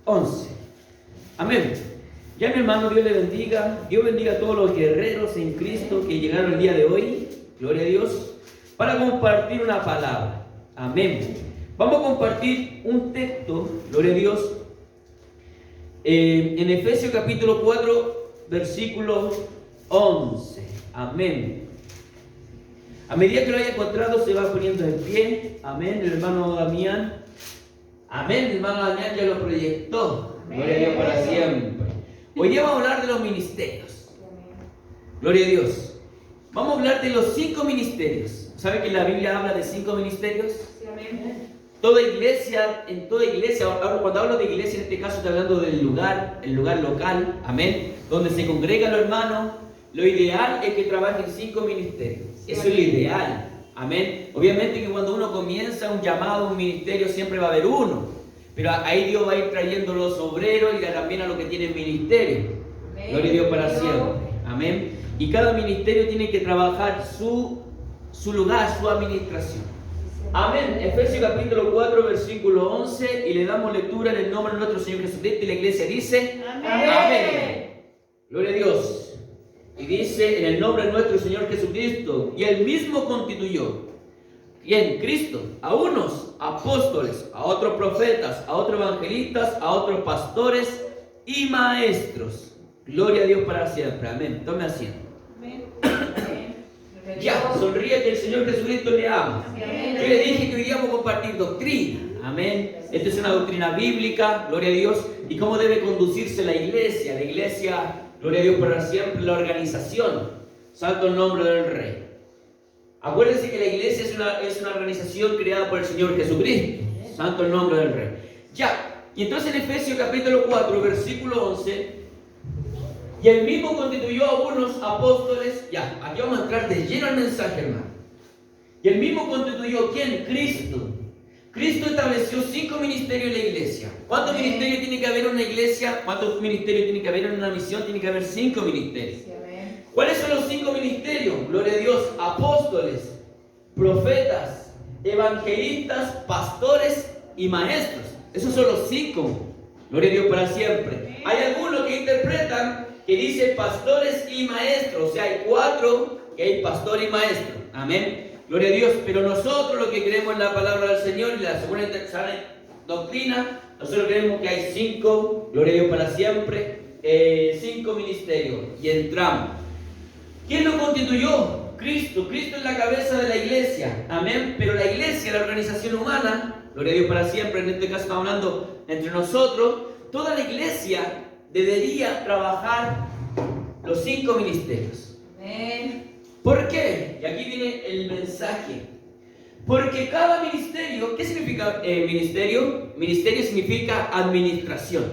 11. Amén. Ya mi hermano, Dios le bendiga. Dios bendiga a todos los guerreros en Cristo que llegaron el día de hoy. Gloria a Dios. Para compartir una palabra. Amén. Vamos a compartir un texto, gloria a Dios, en Efesios capítulo 4, versículo 11. Amén. A medida que lo haya encontrado, se va poniendo en pie. Amén. El hermano Damián. Amén. El hermano Damián ya lo proyectó. Amén. Gloria a Dios para siempre. Hoy día vamos a hablar de los ministerios. Gloria a Dios. Vamos a hablar de los 5 ministerios. ¿Sabe que la Biblia habla de 5 ministerios? Sí, amén. Toda iglesia, en toda iglesia, cuando hablo de iglesia, en este caso estoy hablando del lugar, el lugar local, amén, donde se congregan los hermanos. Lo ideal es que trabajen 5 ministerios. Eso es lo ideal, amén. Obviamente que cuando uno comienza un llamado, un ministerio, siempre va a haber uno, pero ahí Dios va a ir trayendo los obreros y también a los que tienen ministerio. Amén. Gloria a Dios para siempre, amén. Y cada ministerio tiene que trabajar su lugar, su administración. Amén. Efesios capítulo 4, versículo 11, y le damos lectura en el nombre de nuestro Señor Jesucristo, y la iglesia dice, amén. Amén. Gloria a Dios. Y dice, en el nombre de nuestro Señor Jesucristo, y Él mismo constituyó, ¿quién? Cristo, a unos apóstoles, a otros profetas, a otros evangelistas, a otros pastores y maestros. Gloria a Dios para siempre. Amén. Tome asiento. Amén. Ya, sonríe que el Señor Jesucristo le ama. Amén. Yo le dije que hoy día vamos a compartir doctrina. Amén. Esta es una doctrina bíblica, gloria a Dios. Y cómo debe conducirse la iglesia. La iglesia, gloria a Dios para siempre, la organización. Santo el nombre del Rey. Acuérdense que la iglesia es una organización creada por el Señor Jesucristo. Santo el nombre del Rey. Ya, y entonces en Efesios capítulo 4, versículo 11... Y él mismo constituyó a unos apóstoles. Ya, aquí vamos a entrar de lleno al mensaje, hermano. Y él mismo constituyó, ¿quién? Cristo. Cristo estableció 5 ministerios en la iglesia. ¿Cuántos ministerios tiene que haber en una iglesia? ¿Cuántos ministerios tiene que haber en una misión? Tiene que haber 5 ministerios. ¿Cuáles son los 5 ministerios? Gloria a Dios. Apóstoles, profetas, evangelistas, pastores y maestros. Esos son los 5. Gloria a Dios para siempre. Hay algunos que interpretan que dice pastores y maestros, o sea, hay 4 que hay pastor y maestro, amén, gloria a Dios. Pero nosotros lo que creemos en la palabra del Señor y la segunda doctrina, nosotros creemos que hay 5, gloria a Dios para siempre, 5 ministerios, y entramos. ¿Quién lo constituyó? Cristo. Cristo es la cabeza de la iglesia, amén. Pero la iglesia, la organización humana, gloria a Dios para siempre, en este caso estamos hablando entre nosotros, toda la iglesia debería trabajar los 5 ministerios. Amén. ¿Por qué? Y aquí viene el mensaje. Porque cada ministerio, ¿qué significa ministerio? Ministerio significa administración.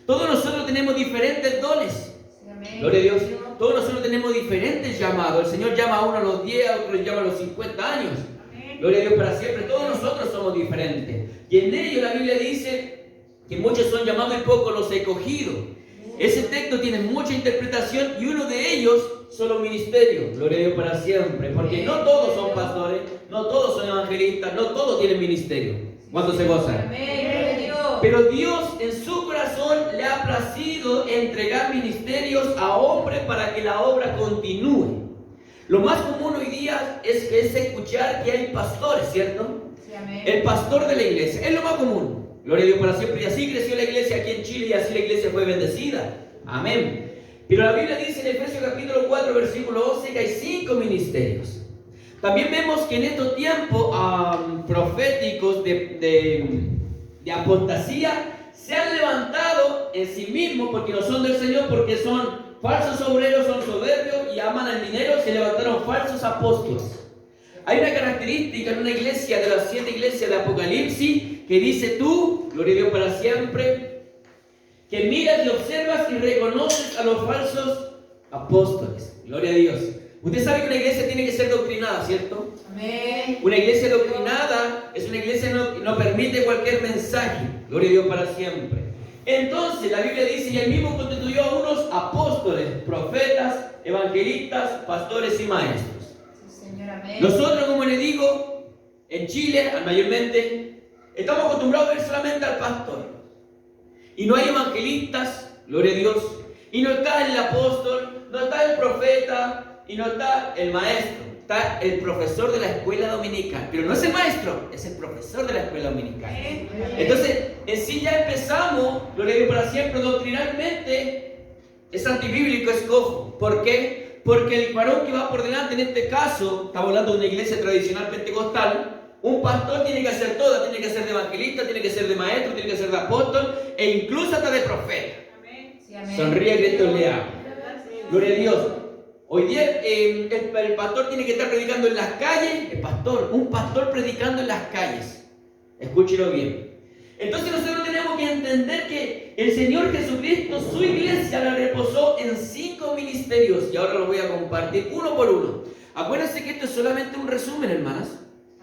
Todos nosotros tenemos diferentes dones. Amén. Gloria a Dios. Todos nosotros tenemos diferentes llamados. El Señor llama a uno a los 10, a otro llama a los 50 años. Amén. Gloria a Dios para siempre. Todos nosotros somos diferentes. Y en ello la Biblia dice que muchos son llamados y pocos los escogidos. Ese texto tiene mucha interpretación y uno de ellos son los ministerios. Gloria a Dios para siempre. Porque no todos son pastores, no todos son evangelistas, no todos tienen ministerio. ¿Cuántos se gozan? Pero Dios en su corazón le ha placido entregar ministerios a hombres para que la obra continúe. Lo más común hoy día es escuchar que hay pastores, ¿cierto? Sí, amén. El pastor de la iglesia, es lo más común. Gloria a Dios para siempre. Y así creció la iglesia aquí en Chile y así la iglesia fue bendecida. Amén. Pero la Biblia dice en Efesios capítulo 4, versículo 11 que hay 5 ministerios. También vemos que en estos tiempos proféticos de apostasía se han levantado en sí mismos porque no son del Señor, porque son falsos obreros, son soberbios y aman al dinero. Se levantaron falsos apóstoles. Hay una característica en una iglesia de las 7 iglesias de Apocalipsis que dice tú, gloria a Dios para siempre, que miras y observas y reconoces a los falsos apóstoles. Gloria a Dios. Usted sabe que una iglesia tiene que ser doctrinada, ¿cierto? Amén. Una iglesia doctrinada es una iglesia que no permite cualquier mensaje. Gloria a Dios para siempre. Entonces la Biblia dice, y él mismo constituyó a unos apóstoles, profetas, evangelistas, pastores y maestros. Sí, Señor, amén. Nosotros, como le digo, en Chile, mayormente, estamos acostumbrados a ver solamente al pastor. y no hay evangelistas, gloria a Dios, y no está el apóstol, no está el profeta, y no está el maestro, está el profesor de la escuela dominical. Pero no es el maestro, es el profesor de la escuela dominical. Entonces, en sí ya empezamos, gloria a Dios para siempre, doctrinalmente, es antibíblico, es cojo. ¿Por qué? Porque el varón que va por delante, en este caso, estamos hablando de una iglesia tradicional pentecostal, un pastor tiene que hacer todo, tiene que ser de evangelista, tiene que ser de maestro, tiene que ser de apóstol, e incluso hasta de profeta. Sí, amén. Sonríe, Cristo le habla. Gloria a Dios. Hoy día el pastor tiene que estar predicando en las calles. Un pastor predicando en las calles. Escúchelo bien. Entonces nosotros tenemos que entender que el Señor Jesucristo, su iglesia la reposó en 5 ministerios. Y ahora los voy a compartir uno por uno. Acuérdense que esto es solamente un resumen, hermanas.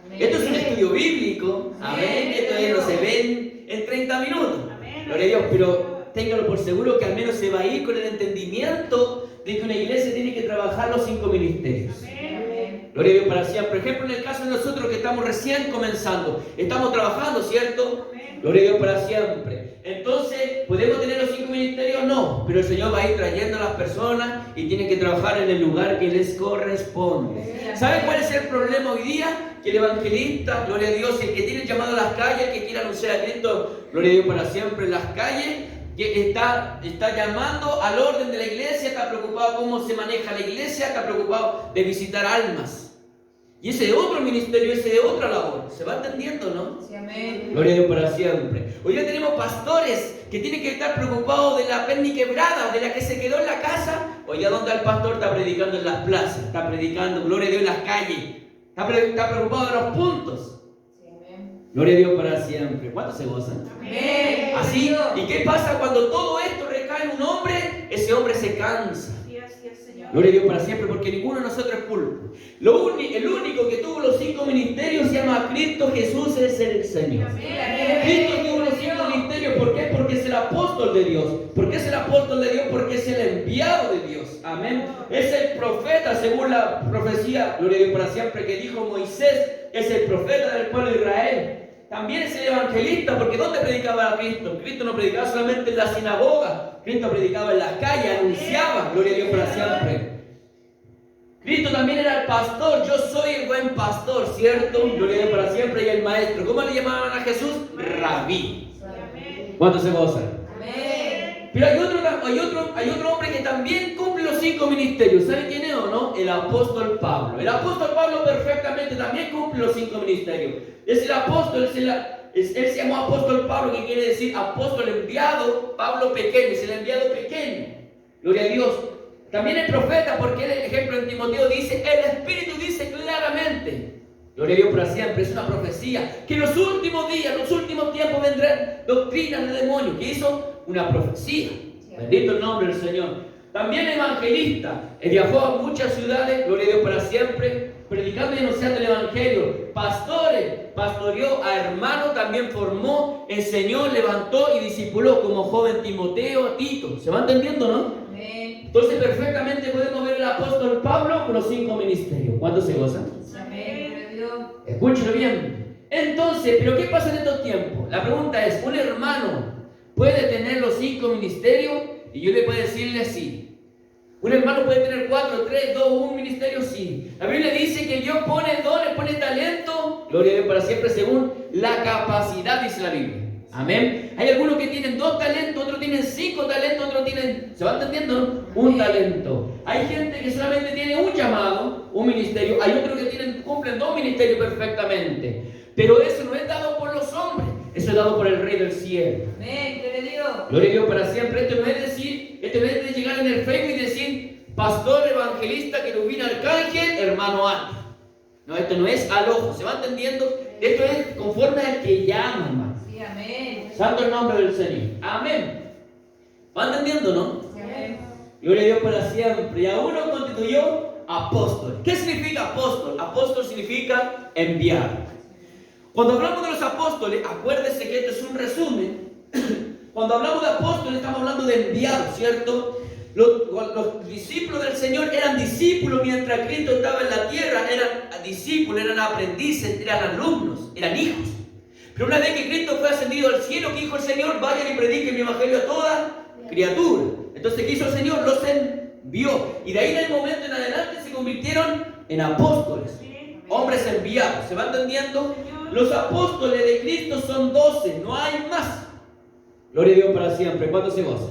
Amén. Esto es un estudio bíblico. Amén. Esto ya no se ve en 30 minutos. Gloria a Dios. Pero téngalo por seguro que al menos se va a ir con el entendimiento de que una iglesia tiene que trabajar los 5 ministerios. Amén. Gloria a Dios para siempre. Por ejemplo, en el caso de nosotros que estamos recién comenzando, estamos trabajando, ¿cierto? Gloria a Dios para siempre. Entonces, ¿podemos tener los 5 ministerios? No, pero el Señor va a ir trayendo a las personas y tienen que trabajar en el lugar que les corresponde. ¿Saben cuál es el problema hoy día? Que el evangelista, gloria a Dios, el que tiene el llamado a las calles, que quiere anunciar a Cristo, gloria a Dios para siempre en las calles, que está llamando al orden de la iglesia, está preocupado cómo se maneja la iglesia, está preocupado de visitar almas. Y ese es otro ministerio, ese es otra labor. ¿Se va entendiendo, no? Sí, amén. Gloria a Dios para siempre. Hoy día tenemos pastores que tienen que estar preocupados de la perni quebrada, de la que se quedó en la casa. Hoy día donde el pastor está predicando en las plazas, está predicando, gloria a Dios, en las calles. Está preocupado de los puntos. Sí, amén. Gloria a Dios para siempre. ¿Cuántos se gozan? Amén. Así, ¿y qué pasa cuando todo esto recae en un hombre? Ese hombre se cansa. Gloria a Dios para siempre, porque ninguno de nosotros es pulpo. El único que tuvo los 5 ministerios se llama Cristo Jesús, es el Señor. Cristo tuvo los 5 ministerios, ¿por qué? Porque es el apóstol de Dios. ¿Por qué es el apóstol de Dios? Porque es el enviado de Dios. Amén. Es el profeta, según la profecía, gloria a Dios para siempre, que dijo Moisés, es el profeta del pueblo de Israel. También es el evangelista, porque ¿dónde predicaba Cristo? Cristo no predicaba solamente en la sinagoga, Cristo predicaba en las calles, anunciaba, gloria a Dios para siempre. Cristo también era el pastor, yo soy el buen pastor, ¿cierto? Gloria a Dios para siempre, y el maestro. ¿Cómo le llamaban a Jesús? Rabí. ¿Cuántos se gozan? Amén. Pero hay otro hombre que también cumple los 5 ministerios. ¿Sabe quién es o no? El apóstol Pablo. El apóstol Pablo perfectamente también cumple los 5 ministerios. Es el apóstol, él se llamó apóstol Pablo, que quiere decir apóstol enviado, Pablo pequeño, es el enviado pequeño. Gloria a Dios. También el profeta, porque el ejemplo en Timoteo dice, el Espíritu dice claramente, gloria a Dios para siempre, es una profecía, que en los últimos días, en los últimos tiempos vendrán doctrinas de demonios. ¿Qué hizo? Una profecía. Bendito el nombre del Señor. También evangelista, viajó a muchas ciudades, gloria a Dios para siempre, predicando y anunciando el evangelio. Pastores, pastoreó a hermanos, también formó, enseñó, levantó y discipuló como joven Timoteo, Tito. ¿Se va entendiendo, no? Amén. Entonces perfectamente podemos ver el apóstol Pablo con los 5 ministerios. ¿Cuántos se gozan? Amén. Gloria a Dios. Escúchelo bien. Entonces, ¿pero qué pasa en estos tiempos? La pregunta es, ¿un hermano puede tener los 5 ministerios? Y yo le puedo decirle sí. Un hermano puede tener 4, 3, 2, 1 ministerio, sí. La Biblia dice que Dios pone dones, pone talento, gloria a Dios para siempre, según la capacidad, dice la Biblia. Amén. Hay algunos que tienen 2 talentos, otros tienen 5 talentos, otros tienen, ¿se va entendiendo? Un talento. Hay gente que solamente tiene un llamado, un ministerio. Hay otros que cumplen 2 ministerios perfectamente. Pero eso no es dado por los hombres, eso es dado por el Rey del cielo. Amén. Gloria a Dios. Gloria a Dios para siempre. Esto no es decir, esto no es de llegar en el Facebook y decir, pastor, evangelista, querubín, arcángel, hermano A. No, esto no es al ojo, ¿se va entendiendo? Esto es conforme al que llama, hermano. Sí, amén. Santo el nombre del Señor. Amén. ¿Va entendiendo, no? Sí, amén. Gloria a Dios para siempre. Y a uno constituyó apóstol. ¿Qué significa apóstol? Apóstol significa enviado. Cuando hablamos de los apóstoles, acuérdese que esto es un resumen. Cuando hablamos de apóstoles, estamos hablando de enviados, ¿cierto? Los discípulos del Señor eran discípulos mientras Cristo estaba en la tierra. Eran discípulos, eran aprendices, eran alumnos, eran hijos. Pero una vez que Cristo fue ascendido al cielo, ¿qué dijo el Señor? Vayan y prediquen mi evangelio a toda criatura. Entonces, ¿qué hizo el Señor? Los envió. Y de ahí en el momento en adelante se convirtieron en apóstoles. Hombres enviados. ¿Se va entendiendo? Los apóstoles de Cristo son 12. No hay más. Gloria a Dios para siempre. ¿Cuántos se gozan?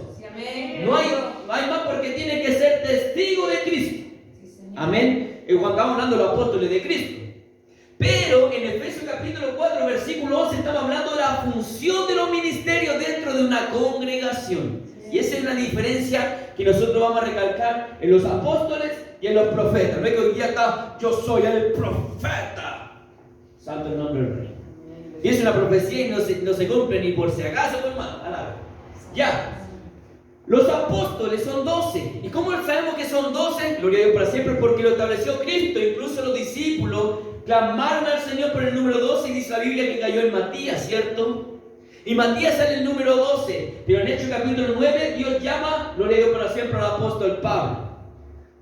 No hay más porque tiene que ser testigo de Cristo. Amén. Cuando estamos hablando de los apóstoles de Cristo. Pero en Efesios capítulo 4, versículo 11, estamos hablando de la función de los ministerios dentro de una congregación. Y esa es una diferencia que nosotros vamos a recalcar en los apóstoles y en los profetas. No es que hoy día está, yo soy el profeta. Santo el nombre del Rey. Y es una profecía y no se cumple ni por si acaso, hermano. Ya. Los apóstoles son 12. ¿Y cómo sabemos que son 12? Gloria a Dios para siempre, porque lo estableció Cristo. Incluso los discípulos clamaron al Señor por el número 12 y dice la Biblia que cayó en Matías, ¿cierto? Y Matías sale el número 12. Pero en Hechos capítulo 9 Dios llama, gloria a Dios para siempre, al apóstol Pablo.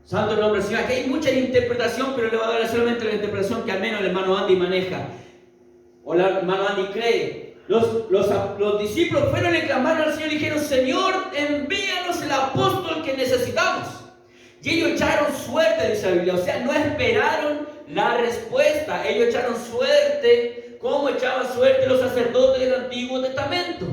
Santo el nombre del Señor. Aquí hay mucha interpretación, pero le voy a dar solamente la interpretación que al menos el hermano Andy maneja. O el hermano Andy cree. Los discípulos fueron y clamaron al Señor y dijeron: Señor, envíanos el apóstol que necesitamos. Y ellos echaron suerte, dice la Biblia. O sea, no esperaron la respuesta. Ellos echaron suerte, como echaban suerte los sacerdotes del Antiguo Testamento.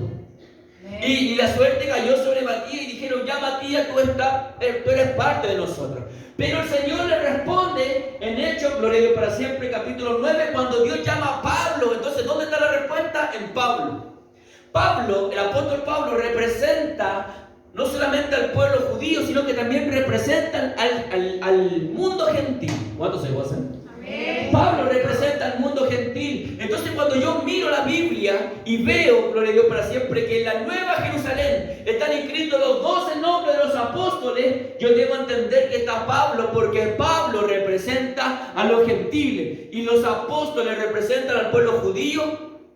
Y la suerte cayó sobre Matías y dijeron: ya Matías, tú eres parte de nosotros. Pero el Señor le responde en Hechos, gloria a Dios para siempre, capítulo 9, cuando Dios llama a Pablo. Entonces, ¿dónde está la respuesta? En Pablo. Pablo, el apóstol Pablo, representa no solamente al pueblo judío, sino que también representa al mundo gentil. ¿Cuántos se gozan? Pablo representa al mundo gentil. Entonces, cuando yo miro la Biblia y veo, gloria a Dios para siempre, que en la Nueva Jerusalén están inscritos los 12 nombres de los apóstoles, yo debo entender que está Pablo, porque Pablo representa a los gentiles y los apóstoles representan al pueblo judío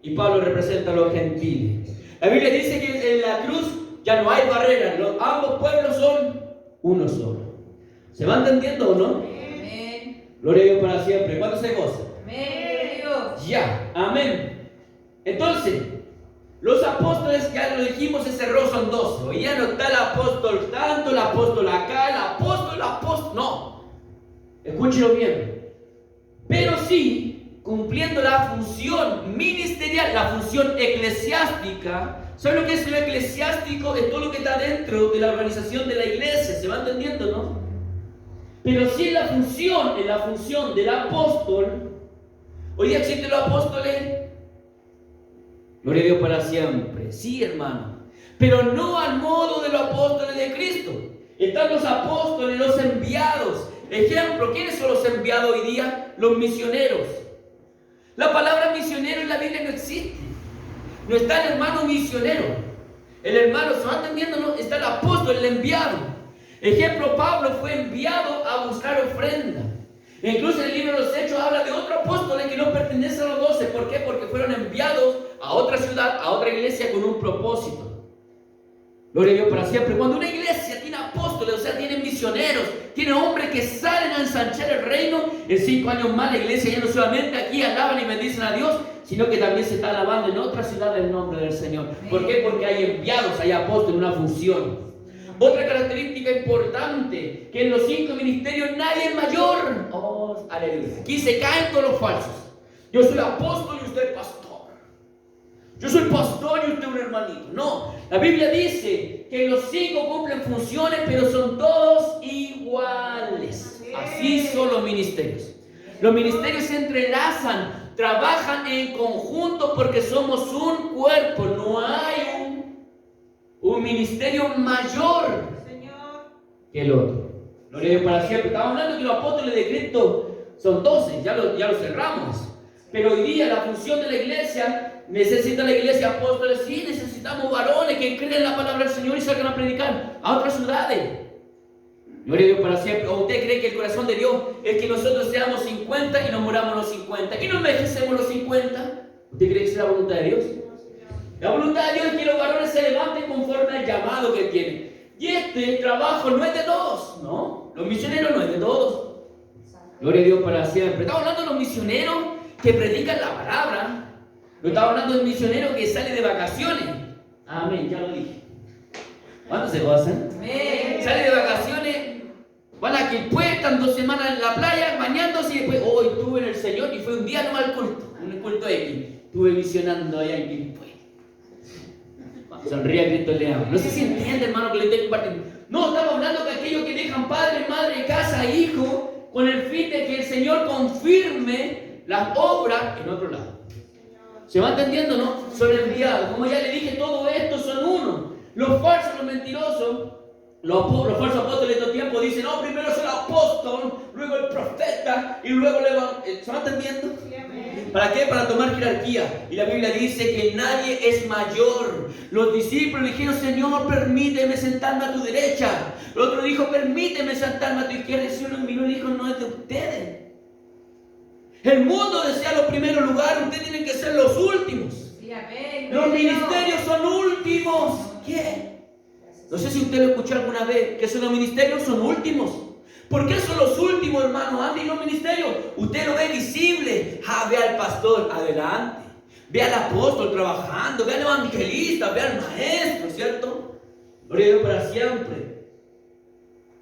y Pablo representa a los gentiles. La Biblia dice que en la cruz ya no hay barreras, ambos pueblos son uno solo. ¿Se va entendiendo o no? Gloria a Dios para siempre. ¿Cuántos se gozan? Amén. Ya, amén. Entonces, los apóstoles, ya lo dijimos, ese error son 12. Hoy ya no está el apóstol tanto, el apóstol acá, el apóstol. No. Escúchelo bien. Pero sí, cumpliendo la función ministerial, la función eclesiástica. ¿Saben lo que es lo eclesiástico? Es todo lo que está dentro de la organización de la iglesia. ¿Se va entendiendo, no? Pero sí en la función del apóstol. Hoy día existen los apóstoles. Gloria a Dios para siempre. Sí, hermano. Pero no al modo de los apóstoles de Cristo. Están los apóstoles, los enviados. Ejemplo, ¿quiénes son los enviados hoy día? Los misioneros. La palabra misionero en la Biblia no existe. No está el hermano misionero. El hermano, ¿se va entendiendo? No, está el apóstol, el enviado. Ejemplo, Pablo fue enviado a buscar ofrenda. E incluso el libro de los Hechos habla de otros apóstoles que no pertenecen a los 12. ¿Por qué? Porque fueron enviados a otra ciudad, a otra iglesia con un propósito. Gloria a Dios para siempre. Cuando una iglesia tiene apóstoles, o sea, tiene misioneros, tiene hombres que salen a ensanchar el reino, en 5 años más la iglesia ya no solamente aquí alaban y bendicen a Dios, sino que también se está alabando en otra ciudad el nombre del Señor. ¿Por qué? Porque hay enviados, hay apóstoles, una función. Otra característica importante, que en los 5 ministerios nadie es mayor. Oh, aleluya. Aquí se caen todos los falsos. Yo soy apóstol y usted es pastor. Yo soy pastor y usted un hermanito. No, la Biblia dice que los 5 cumplen funciones, pero son todos iguales. Así son los ministerios. Los ministerios se entrelazan, trabajan en conjunto porque somos un cuerpo. No hay un ministerio mayor que el otro. Gloria a Dios para siempre. Estamos hablando que los apóstoles de Cristo son 12, ya lo cerramos. Pero hoy día la función de la iglesia, necesita la iglesia apóstoles, sí, necesitamos varones que creen la palabra del Señor y salgan a predicar a otras ciudades. Gloria a Dios para siempre. ¿O usted cree que el corazón de Dios es que nosotros seamos 50 y nos moramos los 50 y no envejecemos los 50? ¿Usted cree que es la voluntad de Dios? La voluntad de Dios es que los varones se levanten conforme al llamado que tienen. Y este trabajo no es de todos, ¿no? Los misioneros no es de todos. Gloria a Dios para siempre. Estamos hablando de los misioneros que predican la palabra. Lo estaba hablando del misionero que sale de vacaciones. Amén, ya lo dije. ¿Cuántos se gozan? Amén. Sale de vacaciones, van a Quilpué, están 2 semanas en la playa bañándose y después, hoy estuve en el Señor y fue un día no al culto, un culto X. Estuve misionando allá en Quilpué. Sonríe a Cristo le amo. No sé si entiende, hermano, que le estoy compartiendo. No, estamos hablando de aquellos que dejan padre, madre, casa, hijo, con el fin de que el Señor confirme las obras en otro lado. ¿Se va entendiendo, no? Son enviados. Como ya le dije, todo esto son uno. Los falsos, los mentirosos, los falsos apóstoles de estos tiempos dicen, no, primero es el apóstol, luego el profeta y luego el evangelista. ¿Se va entendiendo? ¿Para qué? Para tomar jerarquía. Y la Biblia dice que nadie es mayor. Los discípulos dijeron, Señor, permíteme sentarme a tu derecha. El otro dijo, permíteme sentarme a tu izquierda. Y el Señor miró y dijo, no es de ustedes. El mundo desea los primeros lugares, ustedes tienen que ser los últimos. Sí, amén. Los ministerios son últimos. ¿Qué? No sé si usted lo escuchó alguna vez, que los ministerios son últimos. ¿Por qué son los últimos, hermano? Antes los ministerios, usted lo ve visible. Ve al pastor, adelante. Ve al apóstol trabajando, ve al evangelista, ve al maestro, ¿cierto? Gloria a Dios para siempre.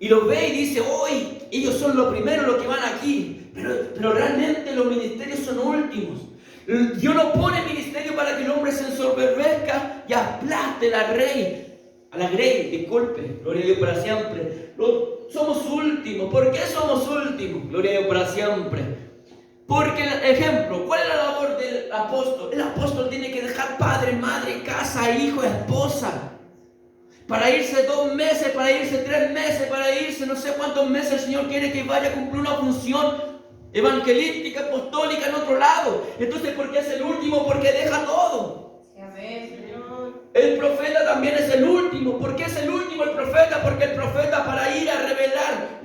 Y lo ve y dice, hoy ellos son los primeros los que van aquí. Pero realmente los ministerios son últimos. Dios no pone ministerio para que el hombre se ensoberbezca y aplaste a la grey, disculpe, gloria a Dios para siempre. Somos últimos. ¿Por qué somos últimos? Gloria a Dios para siempre. Porque, ejemplo, ¿cuál es la labor del apóstol? El apóstol tiene que dejar padre, madre, casa, hijo, esposa. Para irse 2 meses, para irse 3 meses, para irse no sé cuántos meses el Señor quiere que vaya a cumplir una función evangelística, apostólica en otro lado. Entonces, ¿por qué es el último? Porque deja todo. Amén. El profeta también es el último. ¿Por qué es el último el profeta? Porque el profeta, para ir a revelar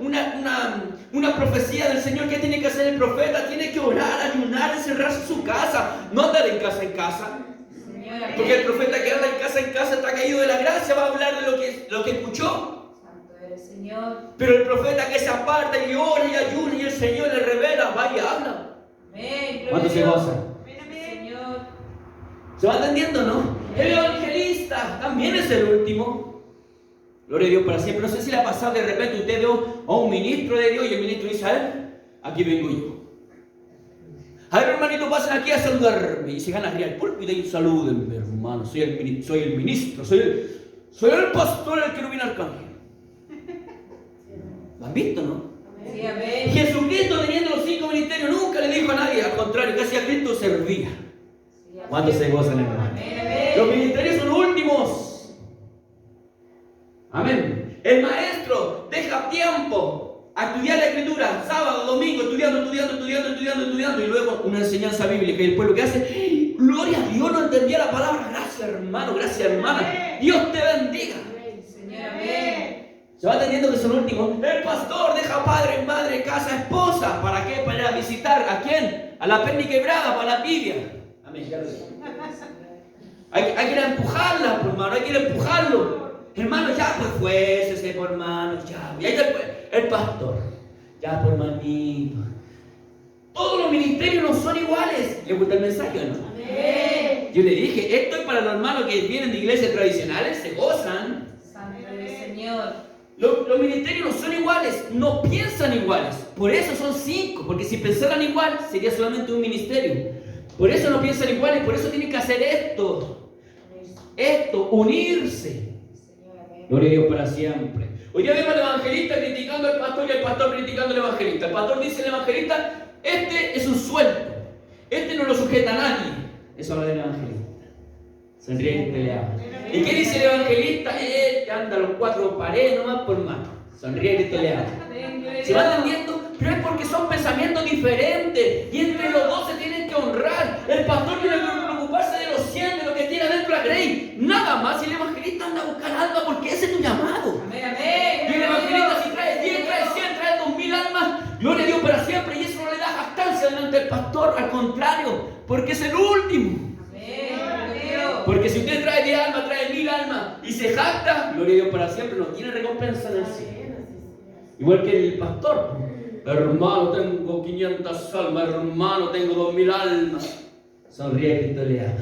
una profecía del Señor, ¿qué tiene que hacer el profeta? Tiene que orar, ayunar, encerrarse en su casa, no andar en casa en casa. Porque el profeta que anda en casa está caído de la gracia, va a hablar de lo que escuchó. Santo eres, Señor. Pero el profeta que se aparta y ora y ayuna y el Señor le revela, va y habla. Amén. ¿Cuánto se goza? Señor. ¿Se va entendiendo, no? El evangelista también es el último. Gloria a Dios para siempre. No sé si le ha pasado de repente usted ve a un ministro de Dios y el ministro dice, a ver, aquí vengo yo. A ver, hermanito, pasen aquí a saludarme. Y se gana arriba el púlpito y salúdenme, hermano. Soy el ministro, soy el pastor, el querubín arcángel. ¿Lo han visto, no? Sí, amén. Jesucristo, teniendo los 5 ministerios, nunca le dijo a nadie. Al contrario, casi a Cristo servía. ¿Cuántos se gozan, hermano? Los ministerios son últimos. Amén. El maestro deja tiempo a estudiar la escritura, sábado, domingo, estudiando, y luego una enseñanza bíblica. Y después lo que hace, gloria a Dios, no entendía la palabra. Gracias, hermano, gracias, hermana. Dios te bendiga. Señor, amén. ¿Se va entendiendo que son últimos? El pastor deja padre, madre, casa, esposa. ¿Para qué? Para ir a visitar. ¿A quién? A la perni quebrada, para la tibia. Amén. Hay que ir a empujarla, pues, hermano. Hay que ir a empujarlo. Hermano, ya pues fuésese, por hermano. Ya. Y ahí está el pastor. Ya, por hermanito. Todos los ministerios no son iguales. ¿Le gusta el mensaje o no? Amén. Yo le dije, esto es para los hermanos que vienen de iglesias tradicionales, se gozan. Santo eres, Señor. Los ministerios no son iguales, no piensan iguales. Por eso son 5, porque si pensaran igual sería solamente un ministerio. Por eso no piensan iguales, por eso tienen que hacer esto, unirse. Gloria a Dios para siempre. Hoy día vemos al evangelista criticando al pastor y al pastor criticando al evangelista. El pastor dice al evangelista, este es un sueldo, este no lo sujeta a nadie. Eso habla del evangelista. Sonríe y pelea. ¿Y qué dice el evangelista? Que anda a los 4 paredes nomás por mano. Sonríe y pelea. ¿Se va entendiendo? Pero es porque son pensamientos diferentes. Y entre los dos se tienen que honrar. El pastor tiene que preocuparse de los 100, de lo que tiene adentro la grey. Nada más. Y el evangelista anda a buscar alma porque ese es tu llamado. Amén, amén. Y el evangelista si trae 10, trae 100, trae 2000 almas. Gloria a Dios para siempre. Y eso no le da jactancia delante del pastor. Al contrario, porque es el último. Porque si usted trae 10 almas, trae 1000 almas y se jacta, gloria a Dios para siempre, no tiene recompensa en el cielo. Igual que el pastor. Hermano, tengo 500 almas, hermano, tengo 2000 almas. Sonríe, Cristo le ama.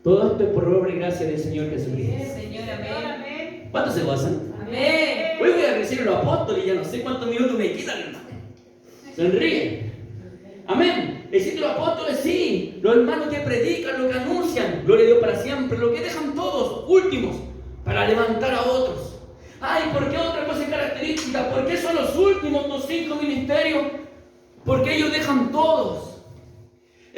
Todo esto es por obra y gracia del Señor Jesucristo. Señor, amén. ¿Cuántos se gozan? Amén. Hoy voy a recibir los apóstoles y ya no sé cuántos minutos me quedan, hermano. Sonríe. Amén. Existen los apóstoles, sí. Los hermanos que predican, los que anuncian. Gloria a Dios para siempre. Lo que dejan todos, últimos, para levantar a otros. Ay, ¿por qué otra cosa es característica? ¿Por qué son los últimos los 5 ministerios? Porque ellos dejan todos.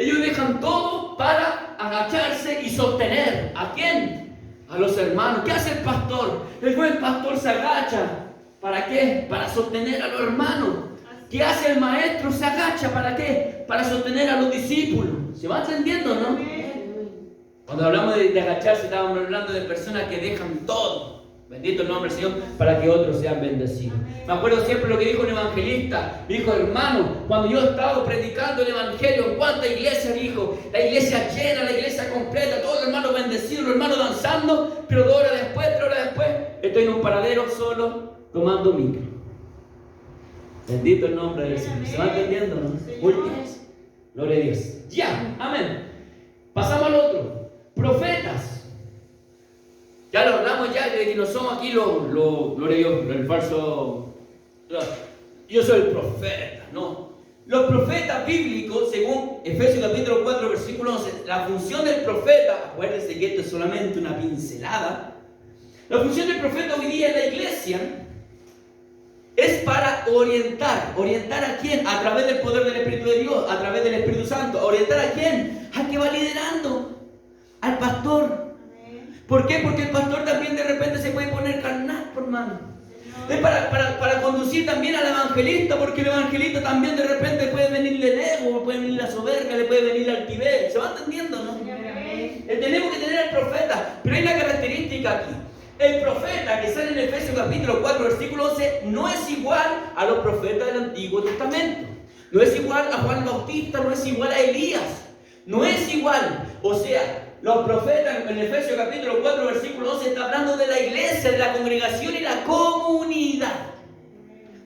Ellos dejan todo para agacharse y sostener. ¿A quién? A los hermanos. ¿Qué hace el pastor? El buen pastor se agacha. ¿Para qué? Para sostener a los hermanos. ¿Qué hace el maestro? Se agacha. ¿Para qué? Para sostener a los discípulos. ¿Se va entendiendo, no? Cuando hablamos de agacharse, estábamos hablando de personas que dejan todo. Bendito el nombre del Señor, para que otros sean bendecidos. Me acuerdo siempre lo que dijo un evangelista. Dijo, hermano, cuando yo estaba predicando el evangelio, ¿en cuánta iglesia? Dijo, la iglesia llena, la iglesia completa, todos los hermanos bendecidos, los hermanos danzando, pero 2 horas después, 3 horas después, estoy en un paradero solo, tomando micro. Bendito el nombre del Señor. ¿Se va entendiendo, no? Últimos. Gloria a Dios. Ya, amén. Pasamos al otro. Profetas. Ya lo hablamos ya de que no somos aquí gloria a Dios, el falso. Yo soy el profeta, no. Los profetas bíblicos, según Efesios capítulo 4, versículo 11, la función del profeta, acuérdense que esto es solamente una pincelada. La función del profeta hoy día en la iglesia es para orientar. ¿Orientar a quién? A través del poder del Espíritu de Dios, a través del Espíritu Santo. ¿Orientar a quién? Al que va liderando, al pastor. ¿Por qué? Porque el pastor también de repente se puede poner carnal, hermano. Es para conducir también al evangelista, porque el evangelista también de repente puede venirle el ego, puede venir la soberbia, le puede venir la altivez. ¿Se va entendiendo, no? Tenemos que tener al profeta, pero hay una característica aquí. El profeta que sale en Efesios capítulo 4, versículo 11, no es igual a los profetas del Antiguo Testamento. No es igual a Juan Bautista, no es igual a Elías. No es igual. O sea, los profetas en Efesios capítulo 4, versículo 11 está hablando de la iglesia, de la congregación y la comunidad.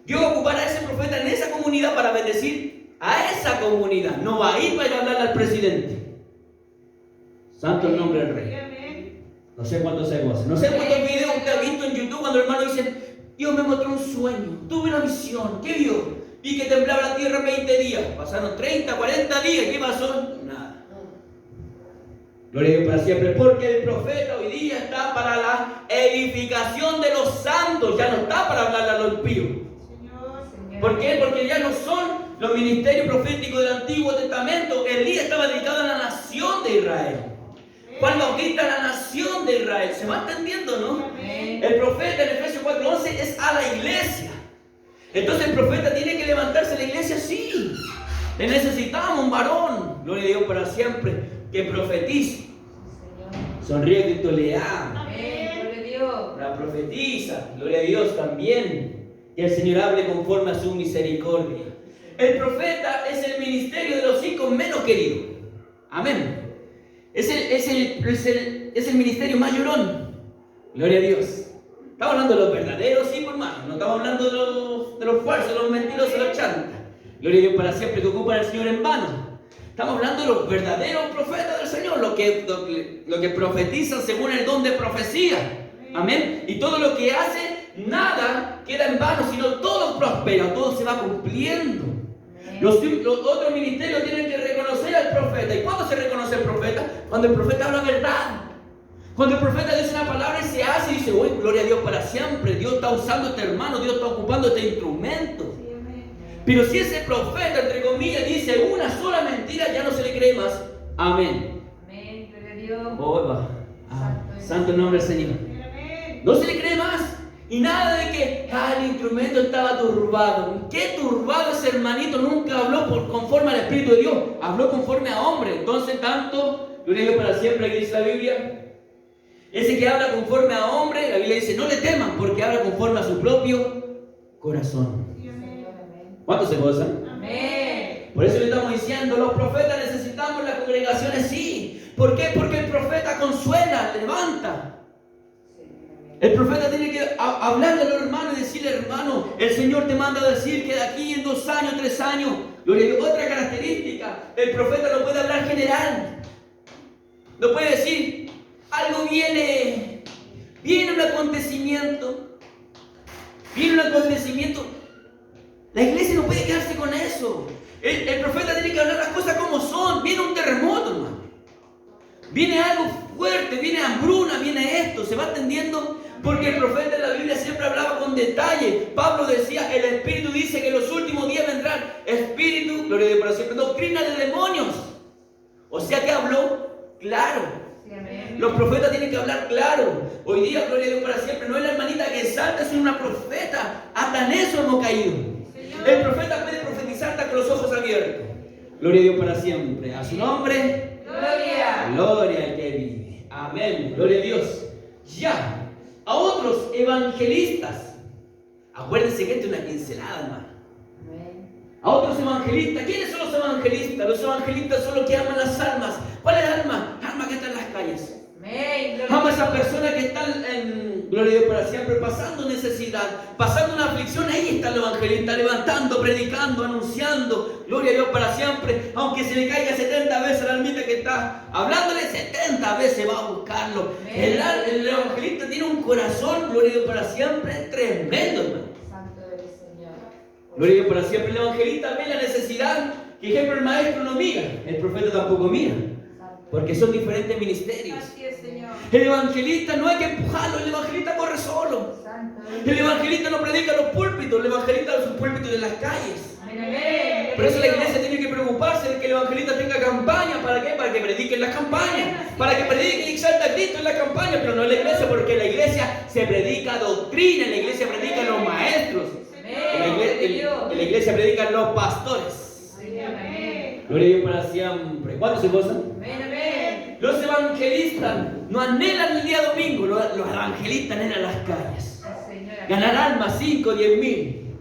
Dios ocupará a ese profeta en esa comunidad para bendecir a esa comunidad. No va a ir para hablarle al presidente. Santo el nombre del Rey. No sé cuántos se gozan. No sé cuántos videos usted ha visto en YouTube cuando el hermano dice, Dios me mostró un sueño, tuve una visión. ¿Qué vio? Vi que temblaba la tierra 20 días. Pasaron 30, 40 días. ¿Qué pasó? Nada. Gloria a Dios para siempre, porque el profeta hoy día está para la edificación de los santos, ya no está para hablarle a los impíos. ¿Por qué? Porque ya no son los ministerios proféticos del Antiguo Testamento. Elías estaba dedicado a la nación de Israel. Juan Bautista a la nación de Israel. ¿Se va entendiendo, no? El profeta en Efesios 4:11 es a la iglesia. Entonces el profeta tiene que levantarse a la iglesia, sí. Le necesitamos un varón, gloria a Dios para siempre, que profetice. Sonríe, Cristo le ama. Amén. Gloria a Dios. La profetiza, gloria a Dios también. Que el Señor hable conforme a su misericordia. El profeta es el ministerio de los hijos menos queridos. Amén. Es el ministerio más llorón. Gloria a Dios. Estamos hablando de los verdaderos hijos, hermanos. No estamos hablando de los falsos, de los mentirosos, de los chantas. Gloria a Dios para siempre, que ocupan al Señor en vano. Estamos hablando de los verdaderos profetas del Señor, lo que profetizan según el don de profecía. Amén. Y todo lo que hace, nada queda en vano, sino todo prospera, todo se va cumpliendo. Los otros ministerios tienen que reconocer al profeta. ¿Y cuándo se reconoce el profeta? Cuando el profeta habla verdad. Cuando el profeta dice una palabra y se hace y dice, uy, gloria a Dios para siempre. Dios está usando a este hermano, Dios está ocupando este instrumento. Pero si ese profeta, entre comillas, dice una sola mentira, ya no se le cree más. Amén. Amén, gloria a Dios. Oh, va. Santo el nombre del Señor. No se le cree más. Y nada de que el instrumento estaba turbado. ¿Qué turbado ese hermanito? Nunca habló conforme al Espíritu de Dios. Habló conforme a hombre. Entonces, tanto, gloria a Dios para siempre, aquí dice la Biblia. Ese que habla conforme a hombre, la Biblia dice, no le teman, porque habla conforme a su propio corazón. ¿Cuántos se gozan? Amén. Por eso le estamos diciendo, los profetas necesitamos las congregaciones, sí. ¿Por qué? Porque el profeta consuela, levanta. El profeta tiene que hablarle a los hermanos y decirle, hermano, el Señor te manda a decir que de aquí en 2 años, 3 años, Gloria a Dios. Otra característica, el profeta no puede hablar general. No puede decir, algo viene un acontecimiento. Viene un acontecimiento. La iglesia no puede quedarse con eso. El profeta tiene que hablar las cosas como son. Viene un terremoto, hermano. Viene algo fuerte, viene hambruna, viene esto. ¿Se va entendiendo? Porque el profeta en la Biblia siempre hablaba con detalle. Pablo decía, el Espíritu dice que en los últimos días vendrán espíritu, gloria a Dios para siempre, doctrina de demonios. O sea que habló claro. Sí, amén. Los profetas tienen que hablar claro. Hoy día, gloria a Dios para siempre, no es la hermanita que salta, es una profeta. Hasta en eso hemos caído. El profeta puede profetizar hasta con los ojos abiertos. Gloria a Dios para siempre. A su nombre, Gloria. gloria al que vive. Amén. Gloria a Dios. Ya. A otros evangelistas. Acuérdense que esto es una pincelada, hermano. Amén. A otros evangelistas. ¿Quiénes son los evangelistas? Los evangelistas son los que aman las almas. ¿Cuál es el alma? Alma que está en las calles. Amén. Ama a esas personas que están en, gloria a Dios para siempre, pasando necesidad, pasando una aflicción. Ahí está el evangelista, levantando, predicando, anunciando, gloria a Dios para siempre. Aunque se le caiga 70 veces la almita que está hablándole, 70 veces va a buscarlo. El evangelista tiene un corazón, gloria a Dios para siempre, tremendo, hermano. Santo eres, Señor. Gloria a Dios para siempre. El evangelista ve la necesidad que, ejemplo, el maestro no mira, el profeta tampoco mira. Porque son diferentes ministerios. Así es, Señor. El evangelista no hay que empujarlo, el evangelista corre solo. Santo El evangelista no predica en los púlpitos, el evangelista en sus púlpitos de las calles. Amén. Por eso la iglesia tiene que preocuparse de que el evangelista tenga campaña. ¿Para qué? Para que predique en las campañas. Para que predique y exalta a Cristo en la campaña, pero no en la iglesia, porque en la iglesia se predica doctrina, en la iglesia predican los maestros. En la iglesia predican los pastores. Amén. Gloria a Dios para siempre. ¿Cuántos se gozan? Amén. Amén. Los evangelistas no anhelan el día domingo, los evangelistas anhelan las calles. Señor. Ganar almas, 5, 10 mil.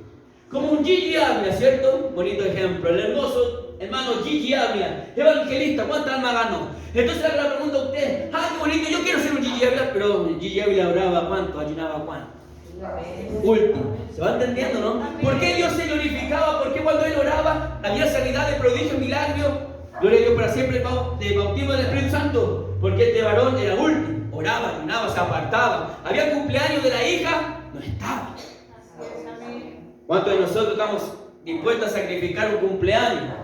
Como un Gigi Ávila, ¿cierto? Bonito ejemplo. El hermoso hermano Gigi Ávila, evangelista, ¿cuántas almas ganó? Entonces hago la pregunta a usted, qué bonito, yo quiero ser un Gigi Ávila, pero Gigi Ávila oraba cuánto, ayunaba cuánto. Último. ¿Se va entendiendo, no? ¿Por qué Dios se glorificaba? ¿Por qué cuando Él oraba había sanidad de prodigios, milagros? Gloria a Dios para siempre, de bautismo del Espíritu Santo. Porque este varón era último. Oraba, ayunaba, se apartaba. Había cumpleaños de la hija, no estaba. ¿Cuántos de nosotros estamos dispuestos a sacrificar un cumpleaños?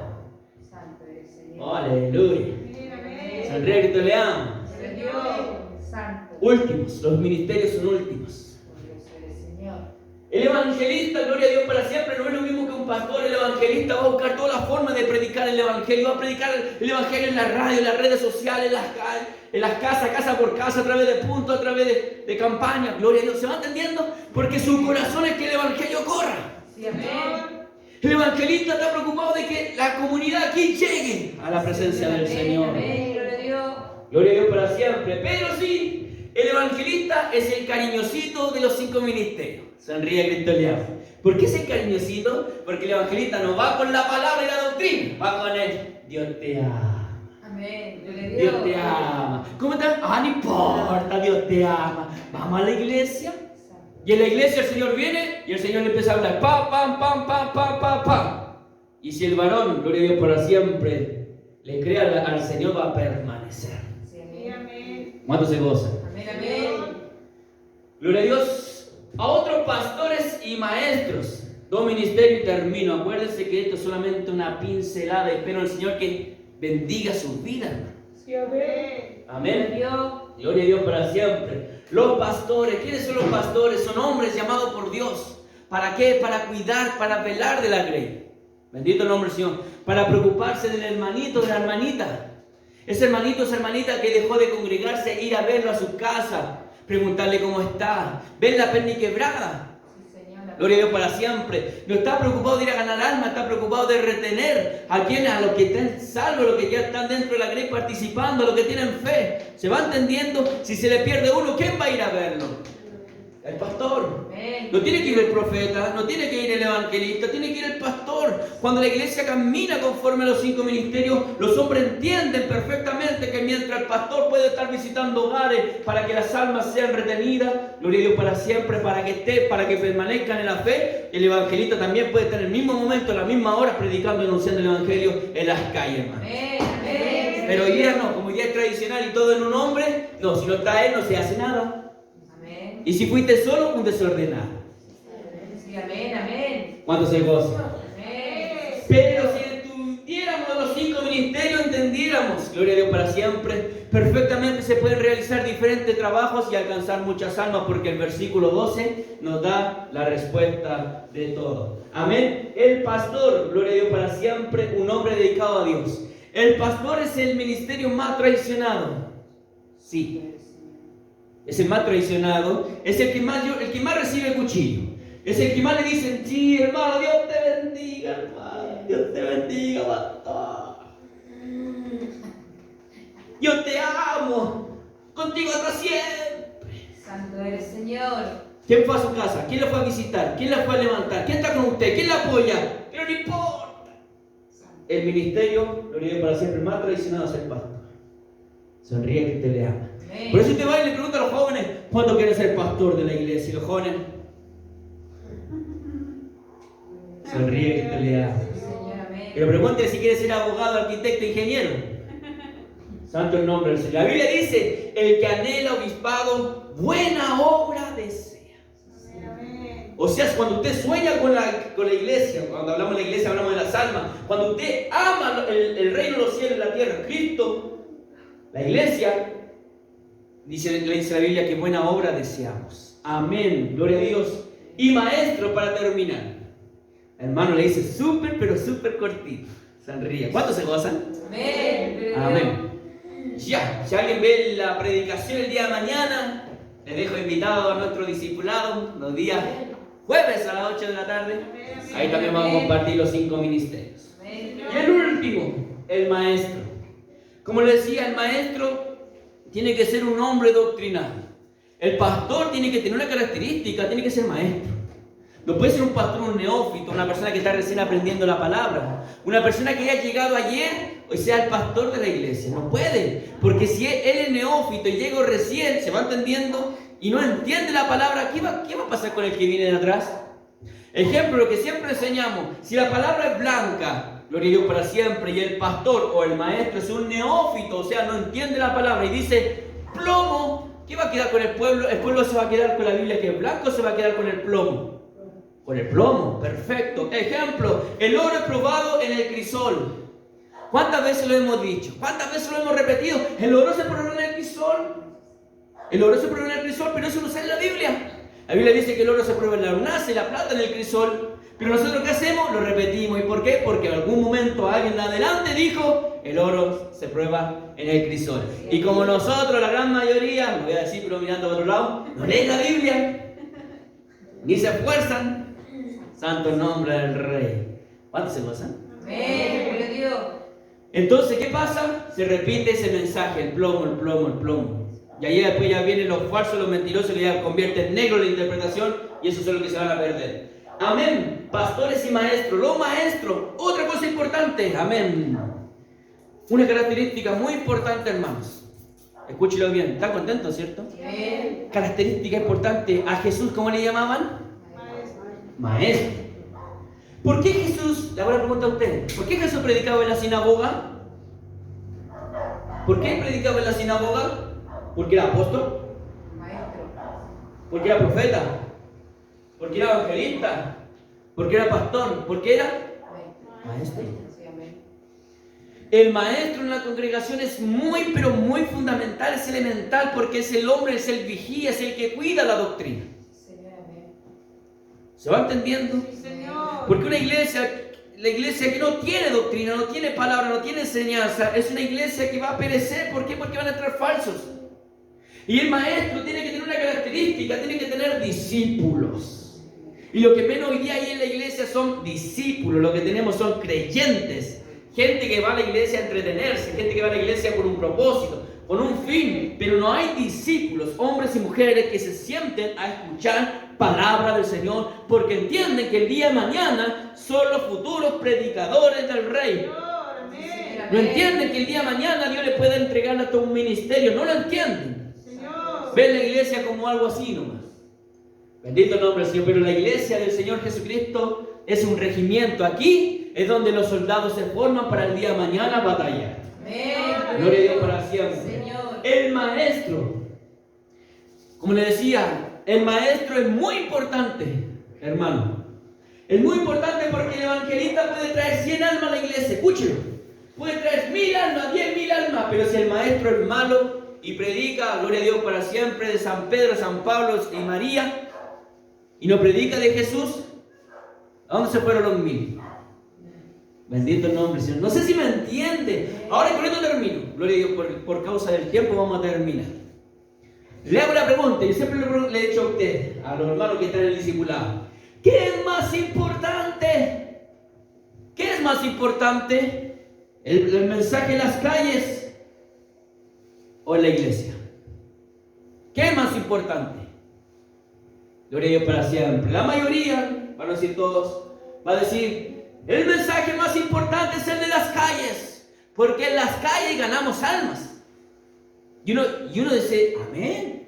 Santo eres, Señor. Oh, aleluya. Sonríe que te le amo. Santo. Últimos, los ministerios son últimos. El evangelista, gloria a Dios para siempre, no es lo mismo que un pastor. El evangelista va a buscar todas las formas de predicar el evangelio. Va a predicar el evangelio en la radio, en las redes sociales, en las casas, casa por casa, a través de puntos, a través de campañas. Gloria a Dios. ¿Se va entendiendo? Porque su corazón es que el evangelio corra. Sí, amén. El evangelista está preocupado de que la comunidad aquí llegue a la presencia del Señor. Amén. Gloria a Dios. Gloria a Dios para siempre. Pero sí, el evangelista es el cariñosito de los 5 ministerios. Sonríe Cristo le ama. ¿Por qué es el cariñosito? Porque el evangelista no va con la palabra y la doctrina, va con el Dios te ama. Amén. Gloria a Dios. Dios te ama. ¿Cómo estás? No importa, Dios te ama. Vamos a la iglesia. Y en la iglesia el Señor viene y el Señor le empieza a hablar. Pam, pam, pam, pam, pam, pam, pam. Y si el varón, gloria a Dios para siempre, le cree al Señor, va a permanecer. Sí, amén. ¿Cuántos se gozan? Amén, amén. Gloria a Dios. A otros pastores y maestros. 2 ministerios y termino. Acuérdense que esto es solamente una pincelada. Espero al Señor que bendiga sus vidas. Sí, amén. Amén. Gloria a Dios. Gloria a Dios para siempre. Los pastores. ¿Quiénes son los pastores? Son hombres llamados por Dios. ¿Para qué? Para cuidar, para velar de la grey. Bendito el nombre del Señor. Para preocuparse del hermanito, de la hermanita. Ese hermanito, esa hermanita que dejó de congregarse, ir a verlo a su casa. Preguntarle cómo está. Ver la perniquebrada. Sí, Señor. Gloria a Dios para siempre. No está preocupado de ir a ganar alma, está preocupado de retener a quienes, a los que están salvos, a los que ya están dentro de la grey participando, a los que tienen fe. ¿Se va entendiendo? Si se le pierde uno, ¿quién va a ir a verlo? El pastor. Amén. No tiene que ir el profeta, no tiene que ir el evangelista, tiene que ir el pastor. Cuando la iglesia camina conforme a los 5 ministerios, los hombres entienden perfectamente que mientras el pastor puede estar visitando hogares para que las almas sean retenidas, gloria a Dios para siempre, para que permanezcan en la fe, el evangelista también puede estar en el mismo momento, a la misma hora, predicando y anunciando el evangelio en las calles, hermano. Amén. Amén. Pero hoy día no, como ya es tradicional y todo en un hombre, no, si no está él no se hace nada. Amén. Y si fuiste solo, un desordenado. Sí, amén, amén. ¿Cuánto se goza? Amén. Pero si entendiéramos los 5 ministerios, entendiéramos, gloria a Dios para siempre, perfectamente se pueden realizar diferentes trabajos y alcanzar muchas almas, porque el versículo 12 nos da la respuesta de todo. Amén. El pastor, gloria a Dios para siempre, un hombre dedicado a Dios. El pastor es el ministerio más traicionado. Sí. Es el más traicionado, es el que más recibe el cuchillo. Es el que más le dicen, sí, hermano, Dios te bendiga, hermano. Dios te bendiga, pastor. Yo te amo. Contigo hasta siempre. Santo eres, Señor. ¿Quién fue a su casa? ¿Quién la fue a visitar? ¿Quién la fue a levantar? ¿Quién está con usted? ¿Quién la apoya? Pero no importa. El ministerio, gloria a Dios para siempre, más traicionado es el pastor. Sonríe que te le ama. Amén. Por eso usted va y le pregunta a los jóvenes, ¿cuánto quiere ser pastor de la iglesia? Y los jóvenes, sonríe que te le ama. Señor, amén. Pero pregúntele si quiere ser abogado, arquitecto, ingeniero. Santo el nombre del Señor. La Biblia dice, el que anhela obispado, buena obra desea. O sea, cuando usted sueña con la iglesia, cuando hablamos de la iglesia hablamos de las almas, cuando usted ama el reino de los cielos y la tierra, Cristo, la iglesia, dice la Biblia que buena obra deseamos. Amén, gloria a Dios. Y maestro, para terminar, hermano le dice súper, pero súper cortito. Sonríe. ¿Cuántos se gozan? Amén. Amén. Ya, si alguien ve la predicación el día de mañana, les dejo invitado a nuestro discipulado los días jueves a las 8 de la tarde. Ahí también vamos a compartir los 5 ministerios. Amén. Y el último, el maestro. Como les decía, el maestro tiene que ser un hombre doctrinal. El pastor tiene que tener una característica, tiene que ser maestro. No puede ser un pastor, un neófito, una persona que está recién aprendiendo la palabra. Una persona que haya llegado ayer, o sea, el pastor de la iglesia. No puede, porque si él es neófito y llegó recién, se va entendiendo y no entiende la palabra, ¿qué va a pasar con el que viene de atrás? Ejemplo, lo que siempre enseñamos, si la palabra es blanca, gloria a Dios para siempre, y el pastor o el maestro es un neófito, o sea, no entiende la palabra y dice plomo, ¿qué va a quedar con el pueblo? ¿El pueblo se va a quedar con la Biblia que es blanca o se va a quedar con el plomo? Con el plomo, perfecto. Ejemplo, el oro es probado en el crisol. ¿Cuántas veces lo hemos dicho? ¿Cuántas veces lo hemos repetido? El oro se prueba en el crisol. El oro se prueba en el crisol, pero eso no sale en la Biblia. La Biblia dice que el oro se prueba en la hornaza y la plata en el crisol. Pero nosotros, ¿qué hacemos? Lo repetimos. ¿Y por qué? Porque en algún momento alguien adelante dijo, el oro se prueba en el crisol. Y como nosotros, la gran mayoría, lo voy a decir pero mirando a otro lado, no leen la Biblia, ni se esfuerzan. Santo el nombre del Rey. ¿Cuántos se gozan? Amén. Gloria a Dios. Entonces, ¿qué pasa? Se repite ese mensaje, el plomo, el plomo, el plomo. Y ahí después ya vienen los falsos, los mentirosos, que ya convierten en negro la interpretación, y eso es lo que se van a perder. Amén. Pastores y maestros. Los maestros, otra cosa importante. Amén. Una característica muy importante, hermanos. Escúchelo bien. ¿Están contentos, cierto? Amén. Característica importante. A Jesús, ¿cómo le llamaban? Maestro. ¿Por qué Jesús, le hago la pregunta a usted, ¿por qué Jesús predicaba en la sinagoga? ¿Por qué predicaba en la sinagoga? ¿Porque era apóstol? Maestro. ¿Porque era profeta? ¿Porque era evangelista? ¿Porque era pastor? ¿Porque era maestro? Sí, amén. El maestro en la congregación es muy, pero muy fundamental, es elemental, porque es el hombre, es el vigía, es el que cuida la doctrina. Señor, amén. ¿Se va entendiendo? Sí, Señor. Porque una iglesia, la iglesia que no tiene doctrina, no tiene palabra, no tiene enseñanza, es una iglesia que va a perecer. ¿Por qué? Porque van a entrar falsos. Y el maestro tiene que tener una característica, tiene que tener discípulos. Y lo que menos hoy día hay en la iglesia son discípulos, lo que tenemos son creyentes. Gente que va a la iglesia a entretenerse, gente que va a la iglesia por un propósito. con un fin, pero no hay discípulos, hombres y mujeres que se sienten a escuchar palabra del Señor porque entienden que el día de mañana son los futuros predicadores del Rey. No entienden que el día de mañana Dios le puede entregar hasta un ministerio. No lo entienden. Ven la iglesia como algo así nomás. Bendito el nombre del Señor. Pero la iglesia del Señor Jesucristo es un regimiento. Aquí es donde los soldados se forman para el día de mañana batallar. Gloria a Dios para siempre. El maestro, como le decía, el maestro es muy importante, hermano. Es muy importante porque el evangelista puede traer 100 almas a la iglesia. Escúchelo. Puede traer 1000 almas, 10.000 almas, pero si el maestro es malo y predica, gloria a Dios para siempre, de San Pedro, San Pablo y María, y no predica de Jesús, ¿a dónde se fueron los 1000? Bendito el nombre del Señor. No sé si me entiende. Ahora con esto termino. Gloria a Dios, por causa del tiempo vamos a terminar. Le hago la pregunta, yo siempre le he dicho a usted, a los hermanos que están en el discipulado, ¿qué es más importante? ¿Qué es más importante? ¿El mensaje en las calles o en la iglesia? ¿Qué es más importante? Gloria a Dios para siempre. La mayoría, van a decir todos, va a decir, el mensaje más importante es el de las calles, porque en las calles ganamos almas. Y uno dice, amén,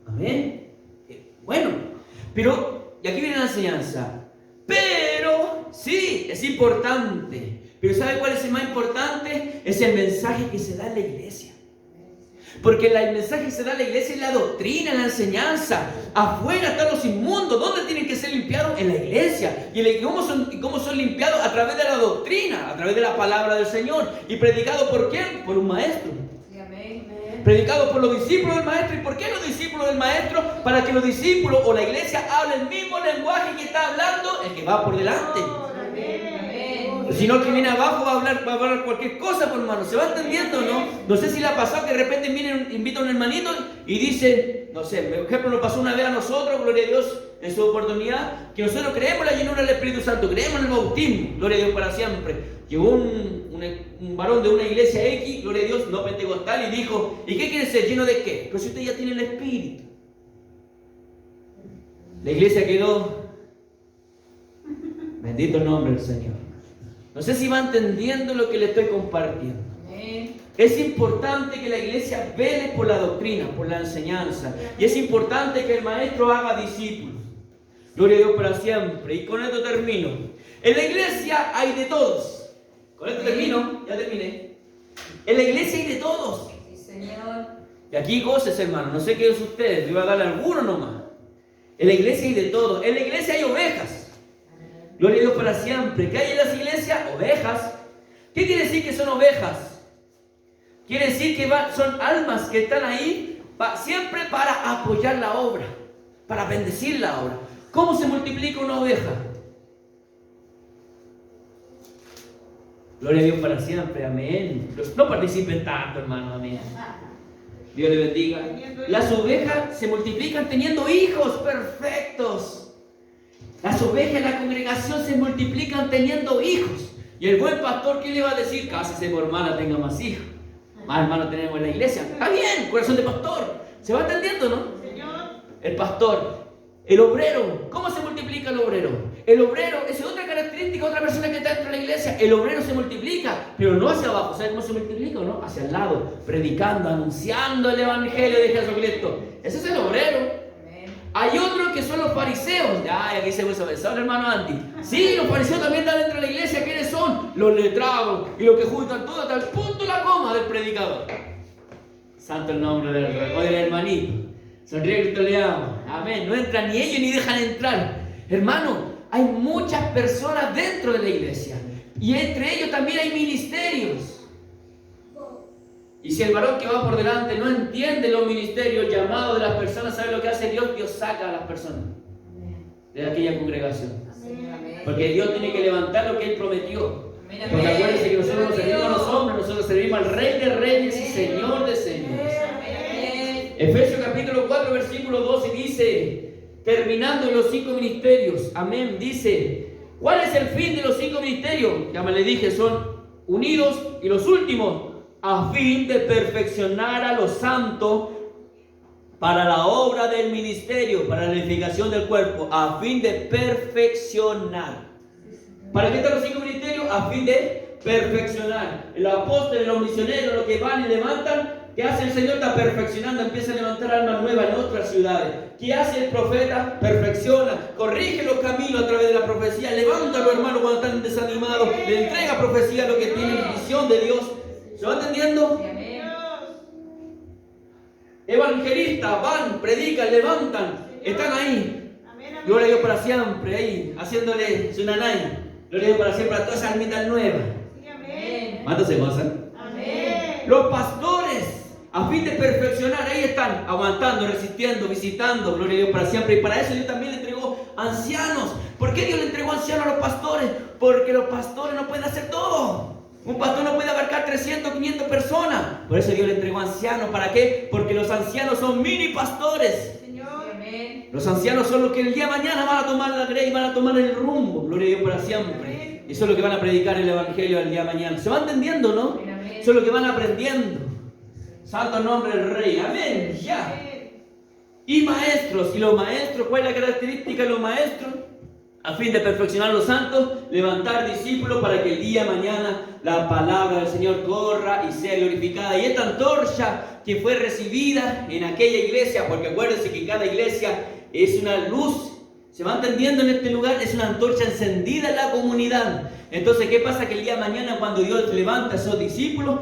amén. Bueno, pero, y aquí viene la enseñanza, pero, sí, es importante. Pero ¿sabe cuál es el más importante? Es el mensaje que se da en la iglesia. Porque el mensaje que se da en la iglesia es la doctrina, la enseñanza. Afuera están los inmundos. ¿Dónde tienen que ser limpiados? En la iglesia. ¿Y cómo son limpiados? A través de la doctrina, a través de la palabra del Señor. ¿Y predicado por quién? Por un maestro. Predicado por los discípulos del maestro. ¿Y por qué los discípulos del maestro? Para que los discípulos o la iglesia hablen el mismo lenguaje que está hablando el que va por delante. Si no, el que viene abajo va a hablar cualquier cosa, por hermano. ¿Se va entendiendo, no? No sé si le ha pasado que de repente invita a un hermanito y dice, no sé, por ejemplo, nos pasó una vez a nosotros, gloria a Dios, en su oportunidad, que nosotros creemos en la llenura del Espíritu Santo, creemos en el bautismo, gloria a Dios para siempre. Llegó un varón de una iglesia X, gloria a Dios, no pentecostal, y dijo, ¿y qué quiere ser? ¿Lleno de qué? Pero si usted ya tiene el Espíritu. La iglesia quedó, bendito el nombre del Señor. No sé si va entendiendo lo que le estoy compartiendo. Es importante que la iglesia vele por la doctrina, por la enseñanza. Y es importante que el maestro haga discípulos. Gloria a Dios para siempre. Y con esto termino. En la iglesia hay de todos. Con esto termino, ya terminé. En la iglesia hay de todos. Sí, Señor. Y aquí goces, hermano. No sé qué es ustedes. Yo voy a darle alguno nomás. En la iglesia hay de todos. En la iglesia hay ovejas. Gloria a Dios para siempre. ¿Qué hay en las iglesias? Ovejas. ¿Qué quiere decir que son ovejas? Quiere decir que son almas que están ahí siempre para apoyar la obra, para bendecir la obra. ¿Cómo se multiplica una oveja? Gloria a Dios para siempre. Amén. No participen tanto, hermano. Amén. Dios le bendiga. Las ovejas se multiplican teniendo hijos perfectos. Las ovejas en la congregación se multiplican teniendo hijos. Y el buen pastor, ¿qué le va a decir? Cásese por hermana, tenga más hijos. Más hermanos tenemos en la iglesia. Está bien, corazón de pastor. ¿Se va entendiendo, no? Señor. El pastor. El obrero. ¿Cómo se multiplica el obrero? El obrero, esa es otra característica, otra persona que está dentro de la iglesia. El obrero se multiplica, pero no hacia abajo. ¿Sabe cómo se multiplica o no? Hacia el lado, predicando, anunciando el evangelio de Jesucristo. Ese es el obrero. Hay otros que son los fariseos. Ay, aquí se usa el hermano Andy. Sí, los fariseos también están dentro de la iglesia. ¿Quiénes son? Los letrados y los que juntan todo hasta el punto la coma del predicador. Santo el nombre del Rey. Oye, hermanito, sonríe que te le amo. Amén. No entran ni ellos ni dejan entrar. Hermano, hay muchas personas dentro de la iglesia. Y entre ellos también hay ministerios. Y si el varón que va por delante no entiende los ministerios, llamados de las personas, ¿sabe lo que hace Dios? Dios saca a las personas de aquella congregación. Porque Dios tiene que levantar lo que Él prometió. Porque acuérdense que nosotros no servimos a los hombres, nosotros servimos al Rey de Reyes y Señor de Señores. Efesios capítulo 4, versículo 12 dice, terminando en los 5 ministerios, amén, dice, ¿cuál es el fin de los 5 ministerios? Ya me le dije, son unidos y los últimos, a fin de perfeccionar a los santos para la obra del ministerio, para la edificación del cuerpo, a fin de perfeccionar. ¿Para qué están los 5 ministerios? A fin de perfeccionar. Los apóstoles, los misioneros, los que van y levantan, ¿qué hace el Señor? Está perfeccionando, empieza a levantar almas nuevas en otras ciudades. ¿Qué hace el profeta? Perfecciona, corrige los caminos a través de la profecía, levanta a los hermanos cuando están desanimados, le entrega profecía a los que tienen visión de Dios. ¿Se va entendiendo? Evangelistas van, predican, levantan, están ahí. Gloria a Dios para siempre, ahí, haciéndole sunanay. Gloria a Dios para siempre a todas esas almitas nuevas. ¿Cuántos se gozan? Los pastores, a fin de perfeccionar, ahí están, aguantando, resistiendo, visitando. Gloria a Dios para siempre. Y para eso Dios también le entregó ancianos. ¿Por qué Dios le entregó ancianos a los pastores? Porque los pastores no pueden hacer todo. Un pastor no puede abarcar 300, 500 personas. Por eso Dios le entregó ancianos. ¿Para qué? Porque los ancianos son mini pastores. Los ancianos son los que el día de mañana van a tomar la grey y van a tomar el rumbo. Gloria a Dios para siempre. Y son los que van a predicar el evangelio el día de mañana. ¿Se va entendiendo, no? Son los que van aprendiendo. Santo nombre del Rey. Amén. Ya. Y maestros. ¿Y los maestros? ¿Cuál es la característica de los maestros? A fin de perfeccionar a los santos, levantar discípulos para que el día de mañana la palabra del Señor corra y sea glorificada. Y esta antorcha que fue recibida en aquella iglesia, porque acuérdense que cada iglesia es una luz, ¿se va entendiendo en este lugar? Es una antorcha encendida en la comunidad. Entonces, ¿qué pasa? Que el día de mañana cuando Dios levanta a esos discípulos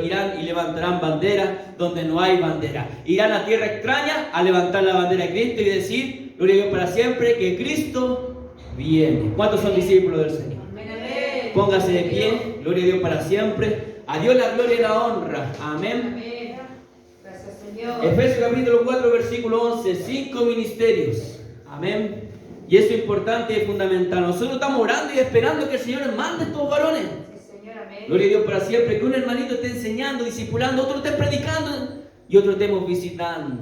irán y levantarán bandera donde no hay bandera. Irán a tierra extraña a levantar la bandera de Cristo y decir, gloria a Dios para siempre, que Cristo viene. ¿Cuántos son discípulos del Señor? Póngase de pie, gloria a Dios para siempre. A Dios la gloria y la honra. Amén. Gracias, Señor. Efesios capítulo 4, versículo 11. 5 ministerios. Amén. Y eso es importante y es fundamental. Nosotros estamos orando y esperando que el Señor mande estos varones. Sí, Señor, amén. Gloria a Dios para siempre. Que un hermanito esté enseñando, discipulando, otro esté predicando y otro estemos visitando.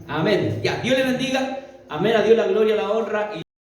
Amén. Ya, Dios le bendiga. Amén. A Dios la gloria, la honra.